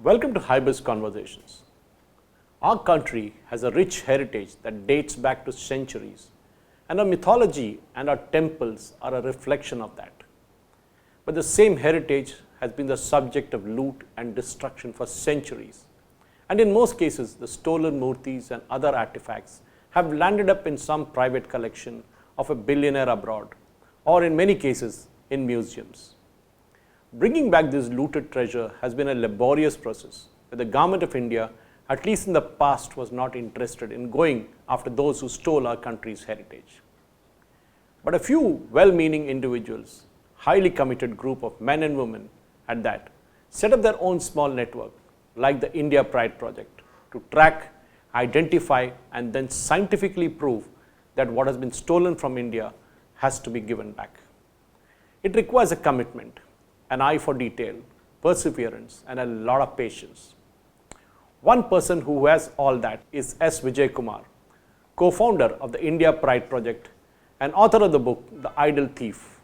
Welcome to HyBiz Conversations. Our country has a rich heritage that dates back to centuries, and our mythology and our temples are a reflection of that. But the same heritage has been the subject of loot and destruction for centuries. And in most cases, the stolen murtis and other artifacts have landed up in some private collection of a billionaire abroad, or in many cases, in museums. Bringing back this looted treasure has been a laborious process, where the Government of India, at least in the past, was not interested in going after those who stole our country's heritage. But a few well-meaning individuals, highly committed group of men and women at that, set up their own small network, like the India Pride Project, to track, identify, and then scientifically prove that what has been stolen from India has to be given back. It requires a commitment, an eye for detail, perseverance, and a lot of patience. One person who has all that is S Vijay Kumar, co-founder of the India Pride Project and author of the book, The Idol Thief.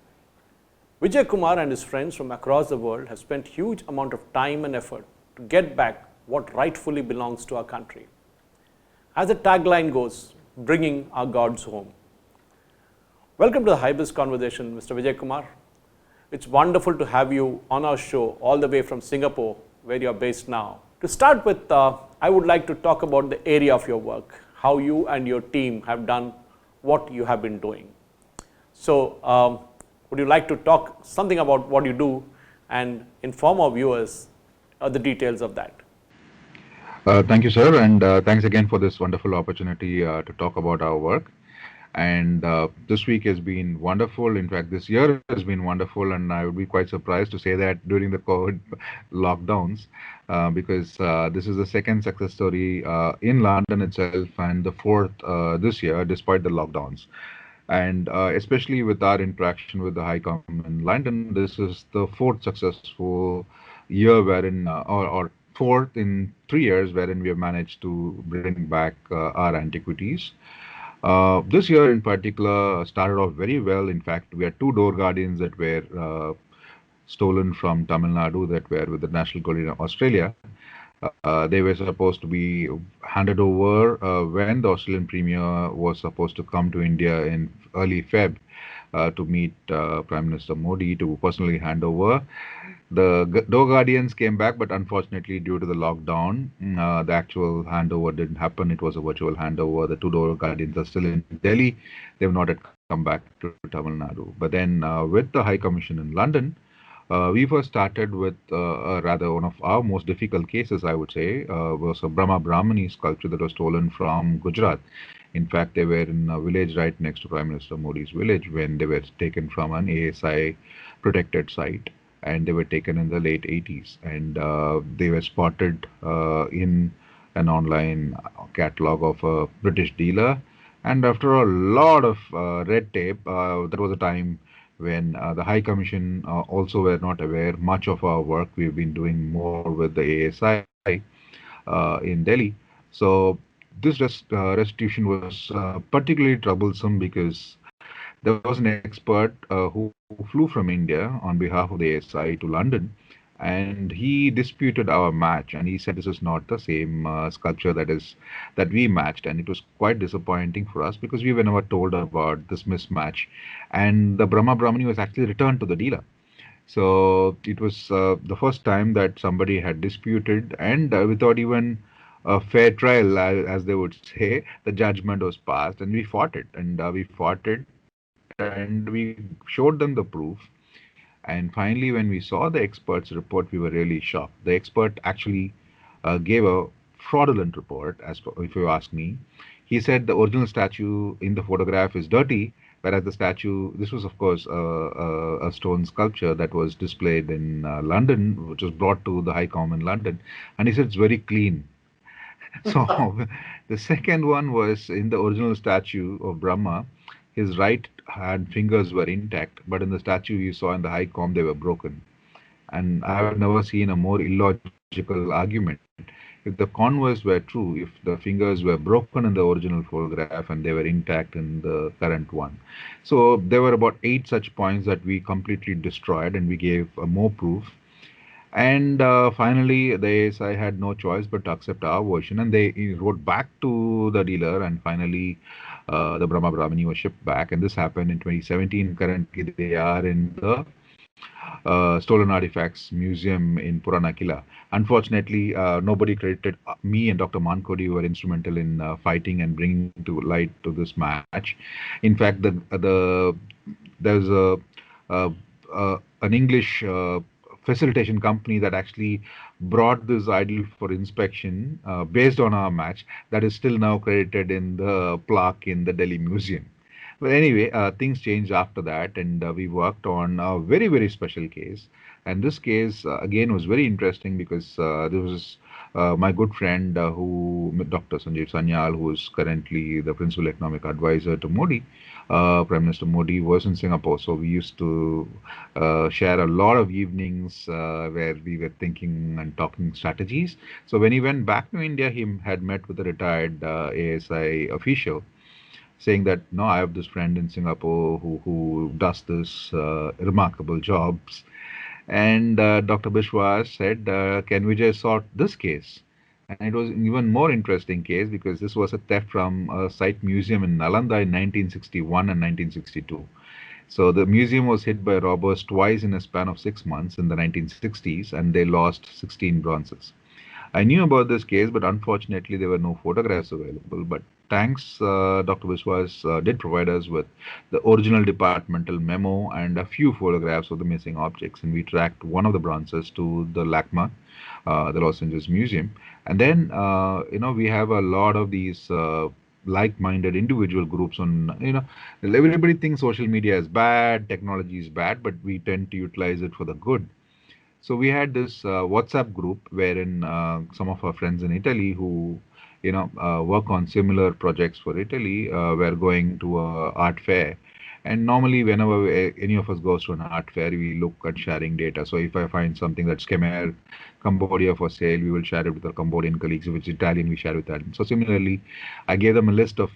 Vijay Kumar and his friends from across the world have spent huge amount of time and effort to get back what rightfully belongs to our country. As the tagline goes, bringing our gods home. Welcome to the HyBiz Conversation, Mr. Vijay Kumar. It's wonderful to have you on our show all the way from Singapore, where you're based now. To start with, I would like to talk about the area of your work, how you and your team have done what you have been doing. So, would you like to talk something about what you do and inform our viewers of the details of that? Thank you, sir, and thanks again for this wonderful opportunity to talk about our work. And this week has been wonderful. In fact, this year has been wonderful, and I would be quite surprised to say that during the COVID lockdowns, because this is the second success story in London itself and the fourth this year, despite the lockdowns. And especially with our interaction with the High Com in London, this is the fourth successful year wherein, or fourth in 3 years, wherein we have managed to bring back our antiquities. This year in particular started off very well. In fact, we had two door guardians that were stolen from Tamil Nadu that were with the National Guard in Australia. They were supposed to be handed over when the Australian Premier was supposed to come to India in early Feb to meet Prime Minister Modi to personally hand over. The door guardians came back, but unfortunately, due to the lockdown, the actual handover didn't happen. It was a virtual handover. The two door guardians are still in Delhi. They've not yet come back to Tamil Nadu. But then, with the High Commission in London, we first started with rather one of our most difficult cases, I would say, was a Brahma Brahmani sculpture that was stolen from Gujarat. In fact, they were in a village right next to Prime Minister Modi's village when they were taken from an ASI protected site, and they were taken in the late 80s, and they were spotted in an online catalog of a British dealer. And after a lot of red tape, that was a time when the High Commission also were not aware much of our work. We've been doing more with the ASI in Delhi. So this restitution was particularly troublesome because there was an expert who flew from India on behalf of the ASI to London, and he disputed our match, and he said this is not the same sculpture that we matched, and it was quite disappointing for us because we were never told about this mismatch, and the Brahma Brahmani was actually returned to the dealer. So it was the first time that somebody had disputed, and without even a fair trial, as they would say, the judgment was passed, and we fought it, and we showed them the proof. And finally, when we saw the expert's report, we were really shocked. The expert actually gave a fraudulent report, if you ask me. He said the original statue in the photograph is dirty, whereas the statue, this was of course a stone sculpture that was displayed in London, which was brought to the High Com in London, and he said it's very clean. So the second one was in the original statue of Brahma, his right hand fingers were intact, but in the statue you saw in the High Com, they were broken. And I have never seen a more illogical argument. If the converse were true, if the fingers were broken in the original photograph and they were intact in the current one. So there were about 8 such points that we completely destroyed, and we gave more proof. And finally, I had no choice but to accept our version, and they wrote back to the dealer, and finally, the Brahma Brahmini was shipped back. And this happened in 2017. Currently, they are in the Stolen Artifacts Museum in Puranakila. Unfortunately, nobody credited me and Dr. Mankodi, who were instrumental in fighting and bringing to light to this match. In fact, there's an English facilitation company that actually brought this idol for inspection based on our match that is still now credited in the plaque in the Delhi Museum. But anyway, things changed after that, and we worked on a very, very special case. And this case, again, was very interesting because this was my good friend, Dr. Sanjeev Sanyal, who is currently the principal economic advisor to Modi. Prime Minister Modi was in Singapore, so we used to share a lot of evenings where we were thinking and talking strategies. So when he went back to India, he had met with a retired ASI official saying that no, I have this friend in Singapore who does this remarkable jobs. And Dr. Bishwas said, "Can we just sort this case?" And it was an even more interesting case because this was a theft from a site museum in Nalanda in 1961 and 1962. So the museum was hit by robbers twice in a span of 6 months in the 1960s, and they lost 16 bronzes. I knew about this case, but unfortunately, there were no photographs available. But thanks, Dr. Biswas did provide us with the original departmental memo and a few photographs of the missing objects. And we tracked one of the bronzes to the LACMA, the Los Angeles Museum. And then, we have a lot of these. Like-minded individual groups on, everybody thinks social media is bad, technology is bad, but we tend to utilize it for the good. So we had this WhatsApp group wherein some of our friends in Italy who, work on similar projects for Italy, were going to a art fair. And normally, whenever any of us goes to an art fair, we look at sharing data. So if I find something that's Khmer, Cambodia for sale, we will share it with our Cambodian colleagues. If it's Italian, we share with that. So similarly, I gave them a list of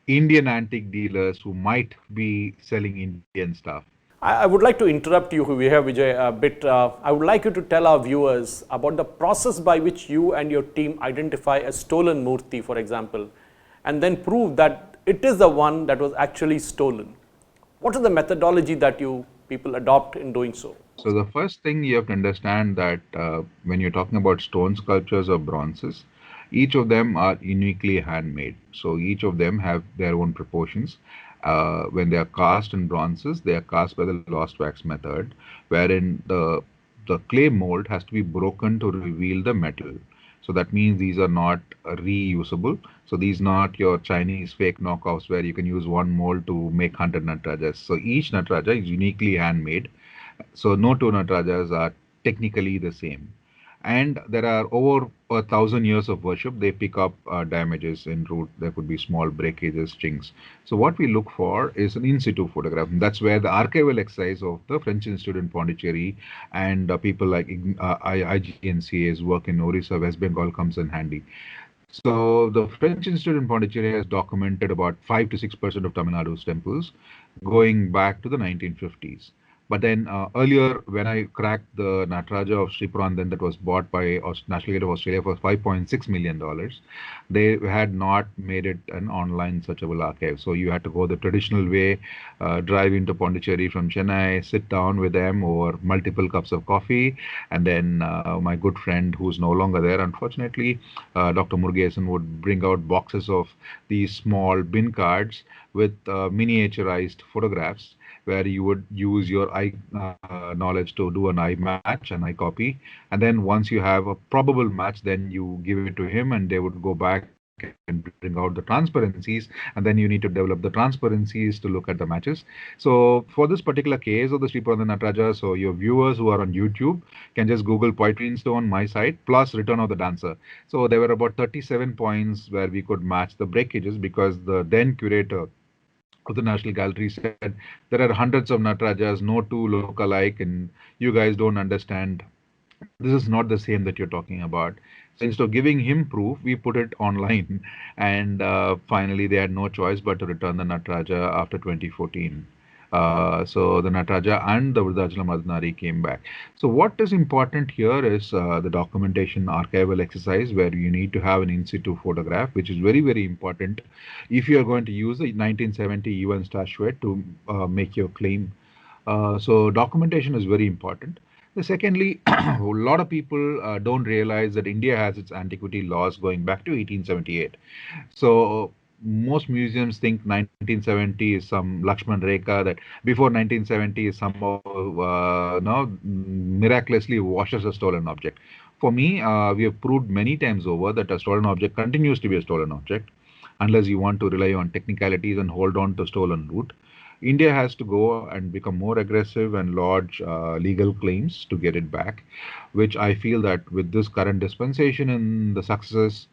Indian antique dealers who might be selling Indian stuff. I would like to interrupt you here, Vijay, a bit. I would like you to tell our viewers about the process by which you and your team identify a stolen murti, for example, and then prove that it is the one that was actually stolen. What is the methodology that you people adopt in doing so? So the first thing you have to understand that when you're talking about stone sculptures or bronzes, each of them are uniquely handmade. So each of them have their own proportions. When they are cast in bronzes, they are cast by the lost wax method, wherein the clay mold has to be broken to reveal the metal. So that means these are not reusable. So these not your Chinese fake knockoffs where you can use one mold to make 100 Natarajas. So each Nataraja is uniquely handmade. So no two Natarajas are technically the same. And there are over 1,000 years of worship. They pick up damages in root. There could be small breakages, chinks. So what we look for is an in situ photograph. And that's where the archival exercise of the French Institute in Pondicherry and people like IGNCA's work in Orissa, West Bengal comes in handy. So the French Institute in Pondicherry has documented about 5 to 6% of Tamil Nadu's temples going back to the 1950s. But then earlier, when I cracked the Nataraja of Sripuran, then that was bought by National Gallery of Australia for $5.6 million, they had not made it an online searchable archive. So you had to go the traditional way, drive into Pondicherry from Chennai, sit down with them over multiple cups of coffee, and then my good friend who's no longer there, unfortunately, Dr. Murugesan would bring out boxes of these small bin cards with miniaturized photographs where you would use your eye knowledge to do an eye match, an eye copy. And then once you have a probable match, then you give it to him and they would go back and bring out the transparencies. And then you need to develop the transparencies to look at the matches. So for this particular case of the Sri Purandhan Nataraja, so your viewers who are on YouTube can just Google Poetry in Stone, my site, plus Return of the Dancer. So there were about 37 points where we could match the breakages because the then curator of the National Gallery said there are hundreds of Natarajas, no two look alike, and you guys don't understand. This is not the same that you're talking about. So instead of giving him proof, we put it online, and finally they had no choice but to return the Nataraja after 2014. So the Nataraja and the Vruddachala Madhanari came back. So what is important here is the documentation archival exercise where you need to have an in situ photograph, which is very, very important if you are going to use the 1970 UN statuette to make your claim. So documentation is very important. Secondly, a lot of people don't realize that India has its antiquity laws going back to 1878. So most museums think 1970 is some Lakshman Rekha that before 1970 is somehow no, miraculously washes a stolen object. For me, we have proved many times over that a stolen object continues to be a stolen object unless you want to rely on technicalities and hold on to stolen loot. India has to go and become more aggressive and lodge legal claims to get it back, which I feel that with this current dispensation and the successes,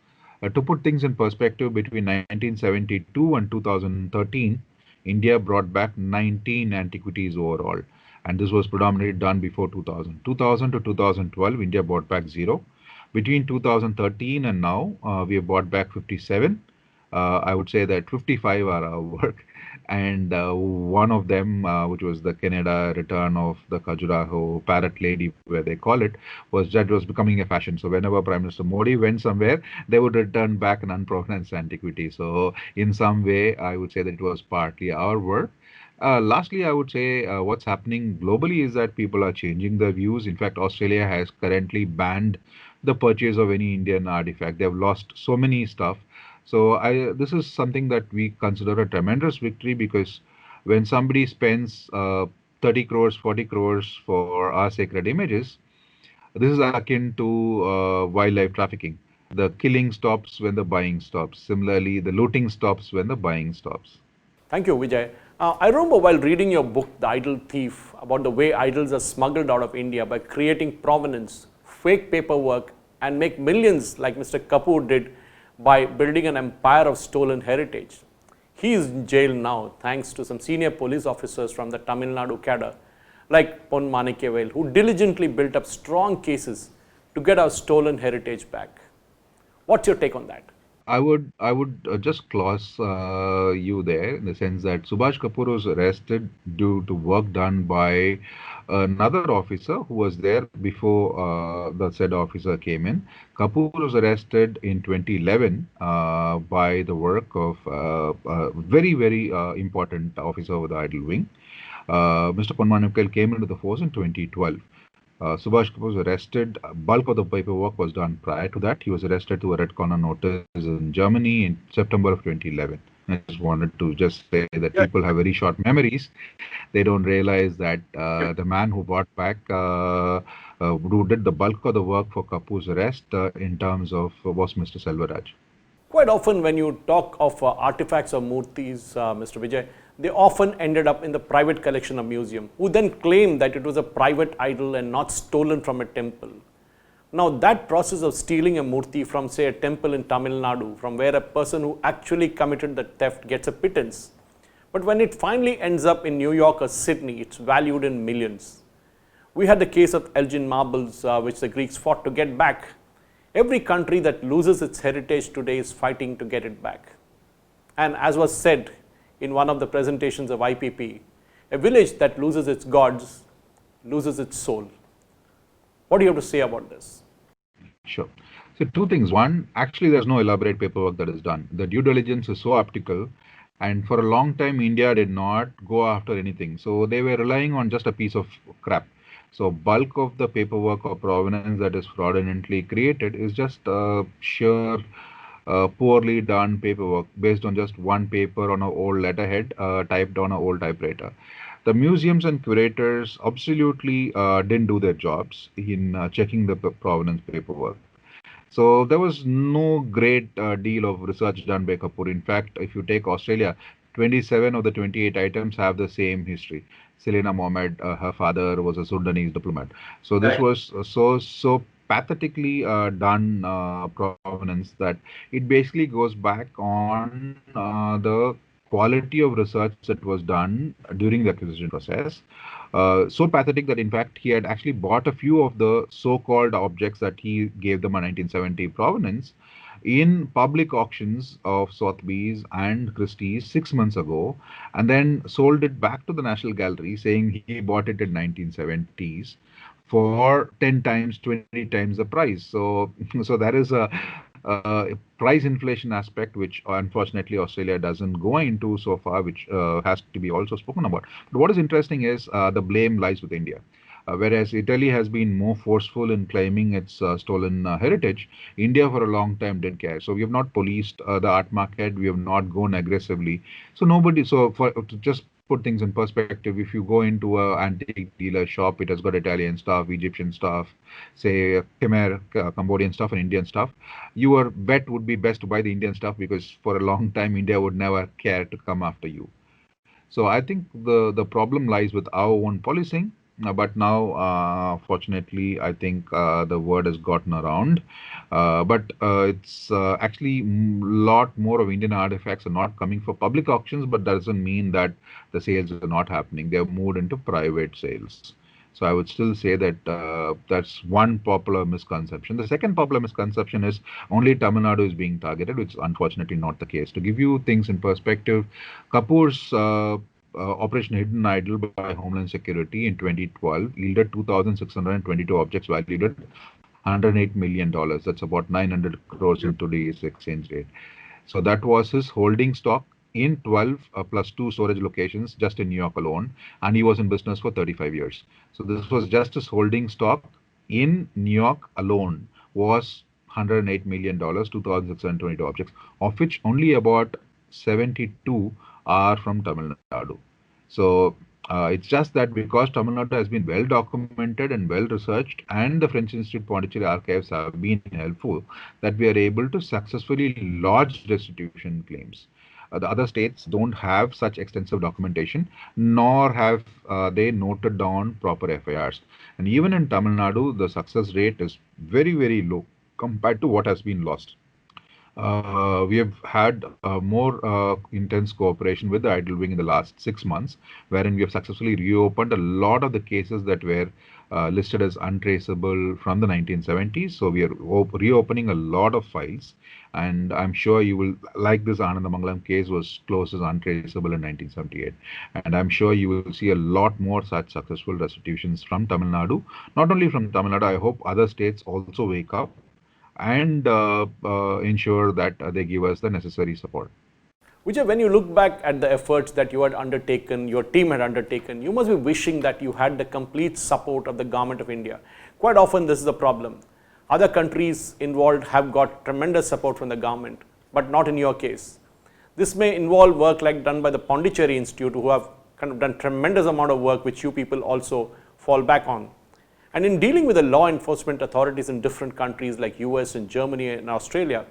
to put things in perspective, between 1972 and 2013, India brought back 19 antiquities overall, and this was predominantly done before 2000. 2000 to 2012, India brought back zero. Between 2013 and now, we have bought back 57. I would say that 55 are our work, and one of them, which was the Canada return of the Khajuraho parrot lady, where they call it, was that was becoming a fashion. So whenever Prime Minister Modi went somewhere, they would return back an unpronounced antiquity. So in some way, I would say that it was partly our work. Lastly, I would say what's happening globally is that people are changing their views. In fact, Australia has currently banned the purchase of any Indian artifact. They have lost so many stuff. So this is something that we consider a tremendous victory because when somebody spends 30 crores, 40 crores for our sacred images, this is akin to wildlife trafficking. The killing stops when the buying stops. Similarly, the looting stops when the buying stops. Thank you, Vijay. I remember while reading your book, The Idol Thief, about the way idols are smuggled out of India by creating provenance, fake paperwork, and make millions like Mr. Kapoor did by building an empire of stolen heritage. He is in jail now thanks to some senior police officers from the Tamil Nadu cadre like Pon Manikyavel, who diligently built up strong cases to get our stolen heritage back. What's your take on that? I would just clause you there in the sense that Subhash Kapoor was arrested due to work done by another officer who was there before the said officer came in. Kapoor was arrested in 2011 by the work of a very important officer of the Idol Wing. Mr. Ponmanukal came into the force in 2012. Subhash Kapoor was arrested. Bulk of the paperwork was done prior to that. He was arrested to a red corner notice in Germany in September of 2011. I just wanted to just say that Yeah. people have very short memories. They don't realize that the man who brought back, who did the bulk of the work for Kapoor's arrest in terms of was Mr. Selvaraj. Quite often, when you talk of artifacts or murtis, Mr. Vijay, they often ended up in the private collection of museum, who then claim that it was a private idol and not stolen from a temple. Now, that process of stealing a murti from, say, a temple in Tamil Nadu, from where a person who actually committed the theft gets a pittance, but when it finally ends up in New York or Sydney, it's valued in millions. We had the case of Elgin marbles, which the Greeks fought to get back. Every country that loses its heritage today is fighting to get it back. And as was said in one of the presentations of IPP, a village that loses its gods loses its soul. What do you have to say about this? Sure. So two things. One, actually, there's no elaborate paperwork that is done. The due diligence is so optical, and for a long time, India did not go after anything. So they were relying on just a piece of crap. So bulk of the paperwork or provenance that is fraudulently created is just sheer poorly done paperwork based on just one paper on an old letterhead typed on an old typewriter. The museums and curators absolutely didn't do their jobs in checking the provenance paperwork. So there was no great deal of research done by Kapoor. In fact, if you take Australia, 27 of the 28 items have the same history. Selena Mohammed, her father was a Sudanese diplomat. So this was so pathetically done provenance that it basically goes back on the quality of research that was done during the acquisition process. So pathetic that in fact he had actually bought a few of the so-called objects that he gave them a 1970 provenance in public auctions of Sotheby's and Christie's 6 months ago, and then sold it back to the National Gallery, saying he bought it in 1970s for 10 times, 20 times the price. So, so there is a price inflation aspect, which unfortunately Australia doesn't go into so far, which has to be also spoken about. But what is interesting is the blame lies with India. Whereas Italy has been more forceful in claiming its stolen heritage, India for a long time didn't care. So we have not policed the art market. We have not gone aggressively. So nobody. So for to just put things in perspective, if you go into a antique dealer shop, it has got Italian stuff, Egyptian stuff, say Khmer, Cambodian stuff, and Indian stuff. Your bet would be best to buy the Indian stuff because for a long time India would never care to come after you. So I think the problem lies with our own policing. But now, fortunately, I think the word has gotten around. But it's actually a lot more of Indian artifacts are not coming for public auctions, but that doesn't mean that the sales are not happening. They have moved into private sales. So I would still say that that's one popular misconception. The second popular misconception is only Tamil Nadu is being targeted, which is unfortunately not the case. To give you things in perspective, Kapoor's Operation Hidden Idol by Homeland Security in 2012 yielded 2,622 objects valued at $108 million. That's about 900 crores in today's exchange rate. So that was his holding stock in 12 plus 2 storage locations just in New York alone, and he was in business for 35 years. So this was just his holding stock in New York alone was $108 million, 2,622 objects, of which only about 72 are from Tamil Nadu. So it's just that because Tamil Nadu has been well documented and well researched, and the French Institute Pondicherry archives have been helpful, that we are able to successfully lodge restitution claims. The other states don't have such extensive documentation, nor have they noted down proper FIRs. And even in Tamil Nadu, the success rate is very, very low compared to what has been lost. We have had more intense cooperation with the Idol Wing in the last 6 months, wherein we have successfully reopened a lot of the cases that were listed as untraceable from the 1970s. So we are reopening a lot of files, and I'm sure you will like this Anandamangalam case was closed as untraceable in 1978, and I'm sure you will see a lot more such successful restitutions from Tamil Nadu. Not only from Tamil Nadu, I hope other states also wake up and ensure that they give us the necessary support. Vijay, when you look back at the efforts that you had undertaken, your team had undertaken, you must be wishing that you had the complete support of the government of India. Quite often this is the problem. Other countries involved have got tremendous support from the government, but not in your case. This may involve work like done by the Pondicherry Institute, who have kind of done tremendous amount of work which you people also fall back on. And in dealing with the law enforcement authorities in different countries like US and Germany and Australia,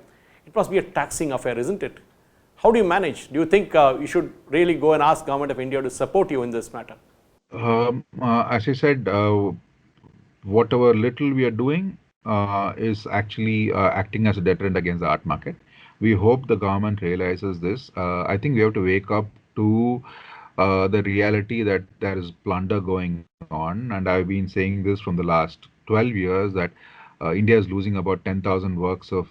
it must be a taxing affair, isn't it? How do you manage? Do you think you should really go and ask Government of India to support you in this matter? As I said, whatever little we are doing is actually acting as a deterrent against the art market. We hope the government realizes this. I think we have to wake up to the reality that there is plunder going on, and I've been saying this from the last 12 years that India is losing about 10,000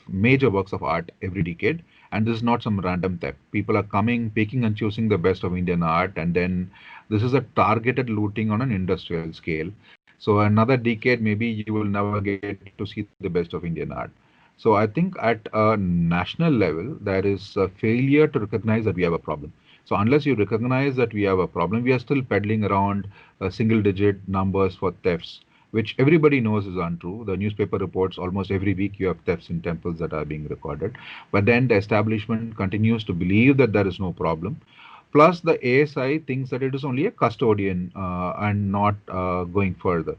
major works of art every decade, and this is not some random theft. People are coming, picking and choosing the best of Indian art, and then this is a targeted looting on an industrial scale. So another decade, maybe you will never get to see the best of Indian art. So I think at a national level, there is a failure to recognize that we have a problem. So unless you recognize that we have a problem, we are still peddling around single digit numbers for thefts, which everybody knows is untrue. The newspaper reports almost every week you have thefts in temples that are being recorded. But then the establishment continues to believe that there is no problem. Plus, the ASI thinks that it is only a custodian and not going further.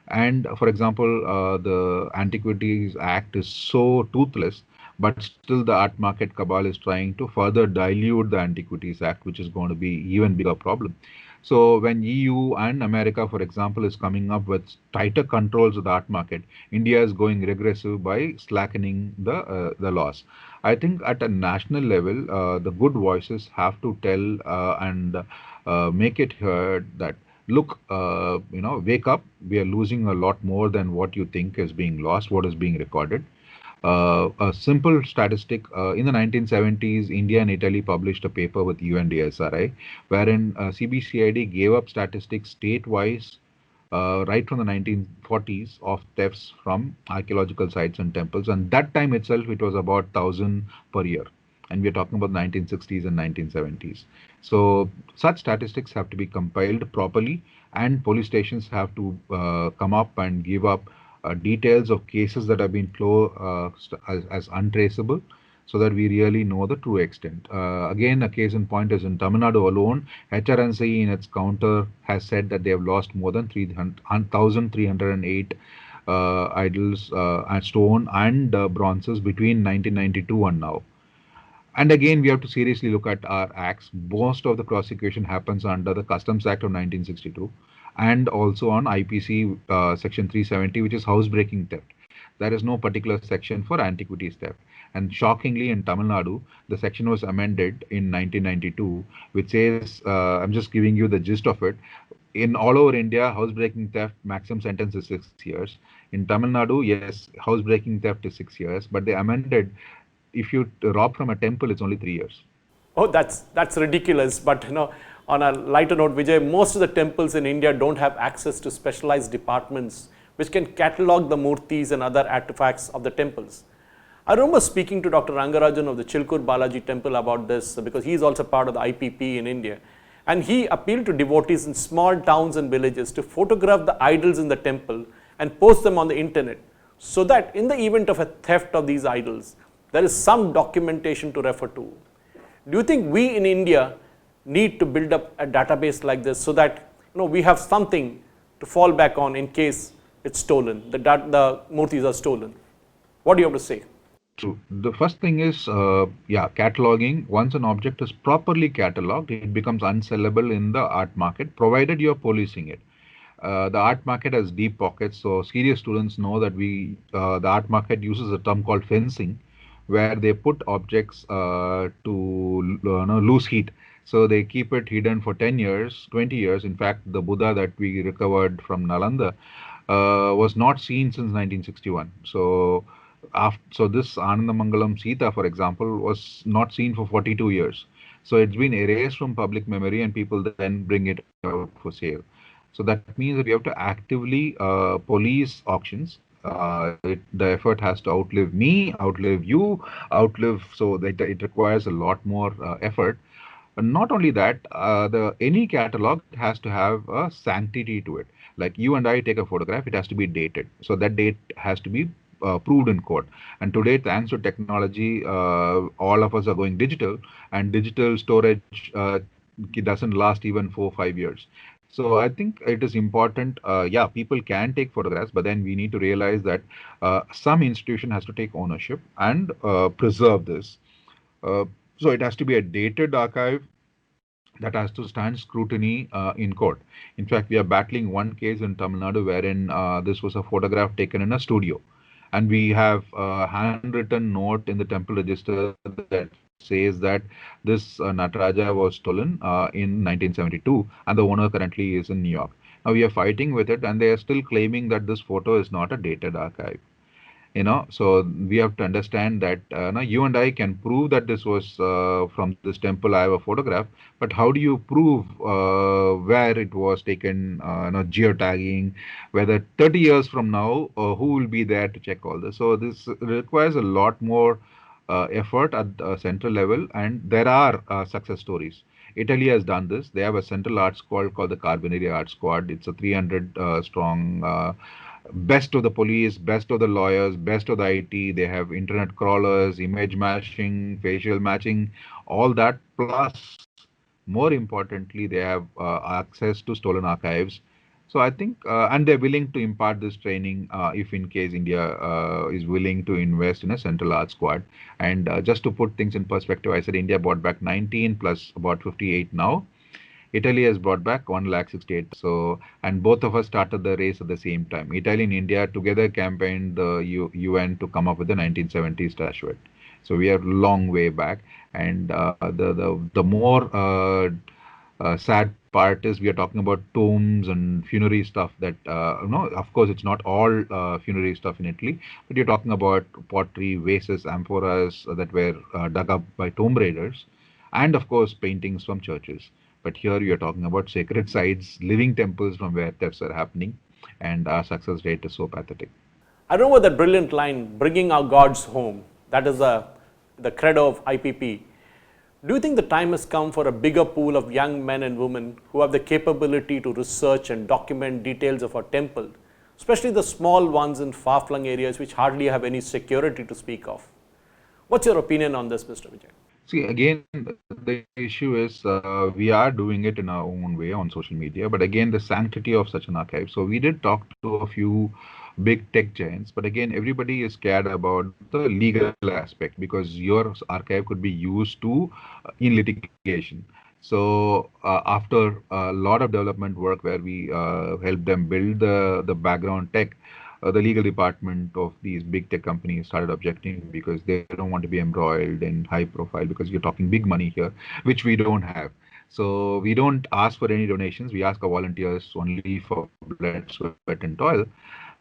And for example, the Antiquities Act is so toothless, but still the art market cabal is trying to further dilute the Antiquities Act, which is going to be even bigger problem. So when EU and America, for example, is coming up with tighter controls of the art market, India is going regressive by slackening the laws. I think at a national level, the good voices have to tell and make it heard that look, wake up. We are losing a lot more than what you think is being lost, what is being recorded. A simple statistic, in the 1970s, India and Italy published a paper with UNDSRI, wherein CBCID gave up statistics state-wise right from the 1940s of thefts from archaeological sites and temples. And that time itself, it was about 1,000 per year. And we're talking about 1960s and 1970s. So such statistics have to be compiled properly, and police stations have to come up and give up details of cases that have been as untraceable, so that we really know the true extent. Again, a case in point is in Tamil Nadu alone, HRNC in its counter has said that they have lost more than 1,308 idols and stone and bronzes between 1992 and now. And again, we have to seriously look at our acts. Most of the prosecution happens under the Customs Act of 1962 and also on IPC Section 370, which is housebreaking theft. There is no particular section for antiquities theft. And shockingly, in Tamil Nadu, the section was amended in 1992, which says, I'm just giving you the gist of it. In all over India, housebreaking theft maximum sentence is 6 years. In Tamil Nadu, yes, housebreaking theft is 6 years, but they amended, if you rob from a temple, it's only 3 years. Oh, that's ridiculous. But on a lighter note, Vijay, most of the temples in India don't have access to specialized departments which can catalog the murtis and other artifacts of the temples. I remember speaking to Dr. Rangarajan of the Chilkur Balaji temple about this, because he is also part of the IPP in India. And he appealed to devotees in small towns and villages to photograph the idols in the temple and post them on the internet, so that in the event of a theft of these idols, there is some documentation to refer to. Do you think we in India need to build up a database like this, so that we have something to fall back on in case it's stolen, the murtis are stolen? What do you have to say? So the first thing is, cataloging. Once an object is properly cataloged, it becomes unsellable in the art market, provided you're policing it. The art market has deep pockets, so serious students know that the art market uses a term called fencing, where they put objects to lose heat. So they keep it hidden for 10 years, 20 years. In fact, the Buddha that we recovered from Nalanda was not seen since 1961. So this Anandamangalam Sita, for example, was not seen for 42 years. So it's been erased from public memory, and people then bring it out for sale. So that means that we have to actively police auctions. The effort has to outlive me, outlive you, so that it requires a lot more effort. And not only that, any catalog has to have a sanctity to it. Like you and I take a photograph, it has to be dated. So that date has to be proved in court. And today, thanks to technology, all of us are going digital, and digital storage doesn't last even 4 or 5 years. So I think it is important. People can take photographs, but then we need to realize that some institution has to take ownership and preserve this. Uh, so it has to be a dated archive that has to stand scrutiny in court. In fact, we are battling one case in Tamil Nadu wherein this was a photograph taken in a studio. And we have a handwritten note in the temple register that says that this Nataraja was stolen in 1972, and the owner currently is in New York. Now we are fighting with it, and they are still claiming that this photo is not a dated archive. So we have to understand that now you and I can prove that this was from this temple. I have a photograph, but how do you prove where it was taken? Geotagging, whether 30 years from now, who will be there to check all this? So this requires a lot more effort at the central level, and there are success stories. Italy has done this. They have a central art squad called the Carbonari Art Squad. It's a 300 strong. Best of the police, best of the lawyers, best of the IT. They have internet crawlers, image matching, facial matching, all that. Plus, more importantly, they have access to stolen archives. So I think, and they're willing to impart this training if in case India is willing to invest in a central art squad. And just to put things in perspective, I said India bought back 19 plus about 58 now. Italy has brought back 1,68,000. So, and both of us started the race at the same time. Italy and India together campaigned the UN to come up with the 1970s statuette. So we are long way back, and the more sad part is we are talking about tombs and funerary stuff that, of course, it's not all funerary stuff in Italy, but you're talking about pottery, vases, amphoras that were dug up by tomb raiders, and of course, paintings from churches. But here you're talking about sacred sites, living temples from where thefts are happening, and our success rate is so pathetic. I remember that brilliant line, bringing our gods home. That is the credo of IPP. Do you think the time has come for a bigger pool of young men and women who have the capability to research and document details of our temple, especially the small ones in far-flung areas which hardly have any security to speak of? What's your opinion on this, Mr. Vijay? See, again, the issue is we are doing it in our own way on social media, but again, the sanctity of such an archive. So we did talk to a few big tech giants, but again, everybody is scared about the legal aspect because your archive could be used to in litigation. So after a lot of development work where we helped them build the background tech, the legal department of these big tech companies started objecting because they don't want to be embroiled in high profile because you're talking big money here, which we don't have. So we don't ask for any donations. We ask our volunteers only for blood, sweat, and toil.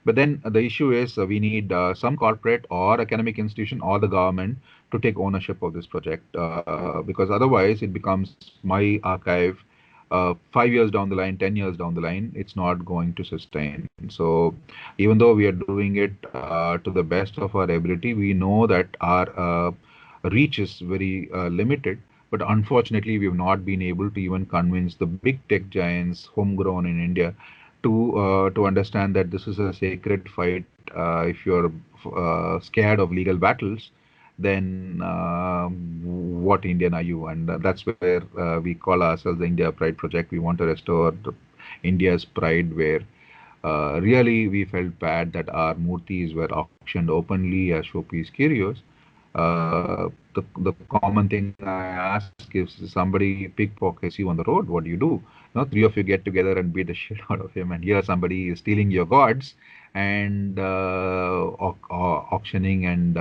But then the issue is we need some corporate or academic institution or the government to take ownership of this project because otherwise it becomes my archive 5 years down the line, 10 years down the line, it's not going to sustain. So even though we are doing it to the best of our ability, we know that our reach is very limited. But unfortunately, we have not been able to even convince the big tech giants, homegrown in India, to understand that this is a sacred fight. If you're scared of legal battles, then what Indian are you? And that's where we call ourselves the India Pride Project. We want to restore India's pride, where really we felt bad that our murtis were auctioned openly as showpiece curios. The common thing I ask is somebody pickpockets you on the road, what do you do? Three of you get together and beat the shit out of him, and here somebody is stealing your gods and auctioning and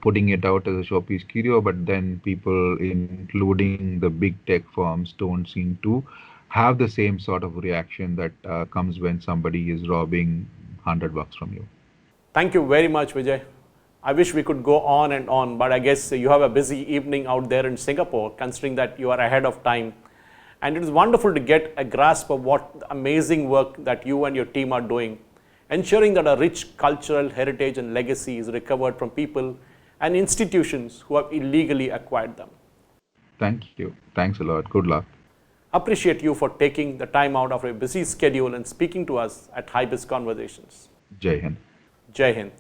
putting it out as a showpiece curio, but then people, including the big tech firms, don't seem to have the same sort of reaction that comes when somebody is robbing $100 from you. Thank you very much, Vijay. I wish we could go on and on, but I guess you have a busy evening out there in Singapore, considering that you are ahead of time. And it is wonderful to get a grasp of what amazing work that you and your team are doing, ensuring that a rich cultural heritage and legacy is recovered from people and institutions who have illegally acquired them. Thank you. Thanks a lot. Good luck. Appreciate you for taking the time out of your busy schedule and speaking to us at HyBiz Conversations. Jai Hind. Jai Hind.